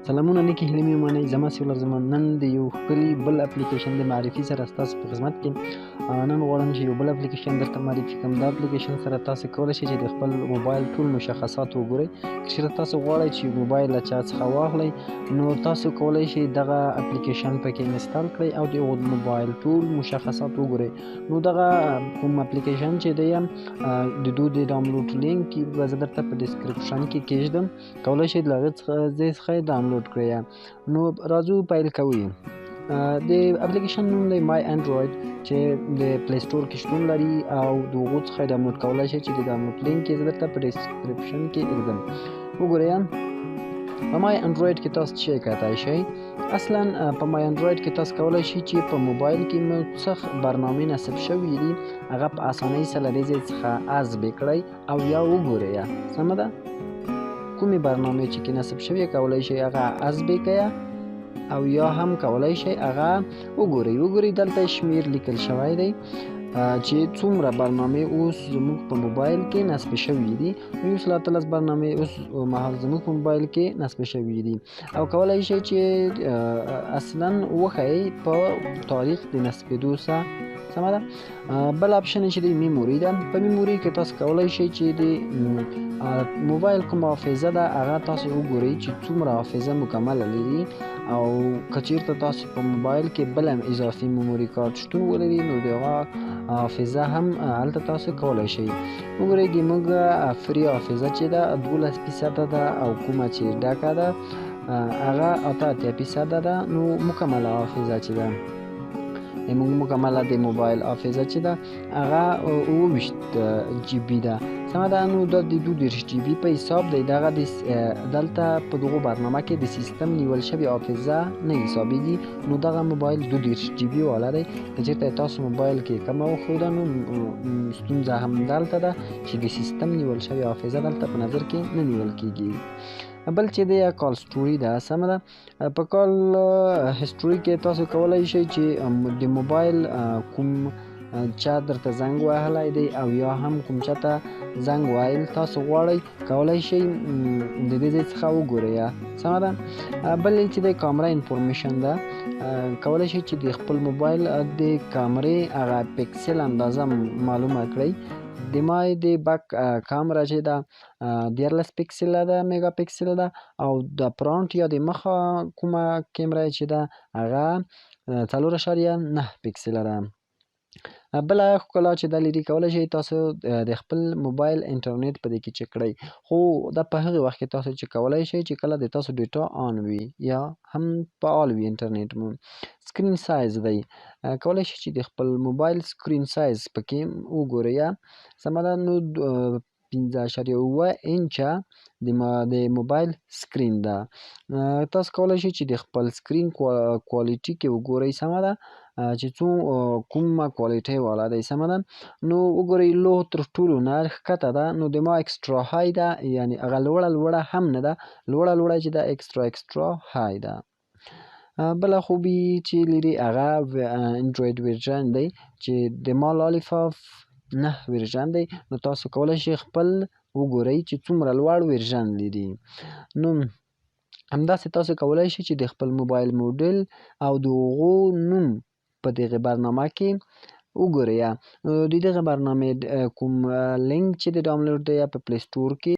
سلامونه نیکې هیلې مې ومنئ. زما سیولر زما نن د یو ښکلي بل اپلیکیشن د معرفي سره ستاسو په خدمت کې نن غواړم چې یو بل اپلیکیشن درته معرفي کړم. دا اپلیکیشن سره تاسو کولی شئ چې د خپل موبایل ټول مشخصات وګورئ. که چېرته تاسو غواړئ چې موبایل له چا څخه واخلئ نو تاسو کولی شئ دغه اپلیکیشن پکې انسټال کړئ او د موبایل ټول مشخصات وګورئ. نو دغه کوم اپلیکیشن چې دی د دوی د ډاونلوډ لینک به زه درته په ډسکرپشن کې کېږدم، کولی شئ له هغې ځای څخه یې ډاونلوډ کړئ. نو راځو پیل کوو. د اپلیکیشن نوم دی مای انډراید چې د پلی سټور کې شتون لري او د هغو څخه یې ډاونلوډ کولی شئ چې د ډاونلوډ لینک یې زه درته په ډسکرپشن کې ایږدم. وګورئ په مای انډراید کې تاسو څه کتای شئ. اصلا په مای انډراید کې تاسو کولی شئ چې په موبایل کې مو څه برنامې نصب شوي دي هغه په اسانۍ سره له دې ځای څخه حذف کړئ او یا وګورئ. سمه ده؟ کومې برنامې چې کې نصب شوي کولی شئ هغه حذف کړئ او یا هم کولی شئ هغه وګورئ. وګورئ دلته شمیر لیکل شوی دی چې څومره برنامې اوس زموږ په موبایل کې نصب شوي دي. 113 برنامې اوس مهال زموږ په موبایل کې نصب شوي دي او کولی شئ چې اصلا وښیئ په تاریخ د نصبېدو سره. سمه ده؟ بل اپشن چې دی میموري ده. په میموري کې تاسو کولی شئ چې د موبایل کومه حافظه ده هغه تاسو وګورئ چې څومره حافظه مکمله لري او که چېرته تاسو په موبایل کې بل هم اضافي میموري کارت شتون ولري نو د هغه حافظه هم هلته تاسو کولی شئ. وګورئ د موږ فری حافظه چې ده 12% ده او کومه چې ډکه ده هغه 88% ده. نو مکمله حافظه چې ده موږ مکمله د موبایل حافظه چې ده هغه 28 جی بي ده. سمه ده؟ نو دا د 22 جی بي په حساب دی. دغه دلته په دغو برنامه کې د سیستم نیول شوې حافظه نه حسابېږي. نو دغه موبایل 22 جی بي والا دی. که چېرته تاسو موبایل کې کمه وښوده نو ستونزه هم دلته ده چې د سیستم نیول شوې حافظه دلته په نظر کې نه نیول کېږي. بل چې دی کال سټوري ده. سمه ده؟ په کال هسټوري کې تاسو کولی شئ چې د موبایل کوم چا درته زنګ وهلی دی او یا هم کوم چا ته زنګ وهل تاسو غواړئ کولی شئ د دې ځای څخه وګورئ. سمه ده؟ بل چې دی کامره انفورمیشن ده. کولی شئ چې د خپل موبایل د کامرې هغه پکسل اندازه معلومه کړئ. د مای د بک کامره چې ده 14 پکسله ده میګا پکسل ده او د فرانټ یا د مخه کومه کیمره چې ده هغه 4.9 پکسله ده. بله ښکلا چې دا لري کولی شئ تاسو د خپل موبایل انټرنیټ په دې کې چک کړئ، خو دا په هغې وخت کې تاسو چې کولی شئ چې کله د تاسو ډیټا آن وي یا هم فعال وي انټرنیټ مو. سکرین سایز دی. کولی شئ چې د خپل موبایل سکرین سایز پکې وګورئ. سمه ده؟ نو 15.7 انچه د موبایل سکرین ده. تاسو کولی شئ چې د خپل سکرین کوالټي کې وګورئ. سمه ده؟ چې کومه کوالټۍ والا دی. سمه ده؟ نو وګورئ لو تر ټولو نه ښکته ده. نو د ما اکسترا های ده، یعنې هغه لوړه هم نه ده، لوړه چې ده اکسترا های ده. بله خوبي چې لري هغه انډراید ورژن دی چې د ما لالیفاف 9 ورژن دی. نو تاسو کولی شئ خپل وګورئ چې څومره لوړ ورژن لري. نو همداسې تاسو کولی شئ چې د خپل موبایل موډل او د هغو نوم په دغه برنامه کې وګورئ. د دغه برنامې کوم لینک چې د ډاونلوډ دی په پلی سټور کې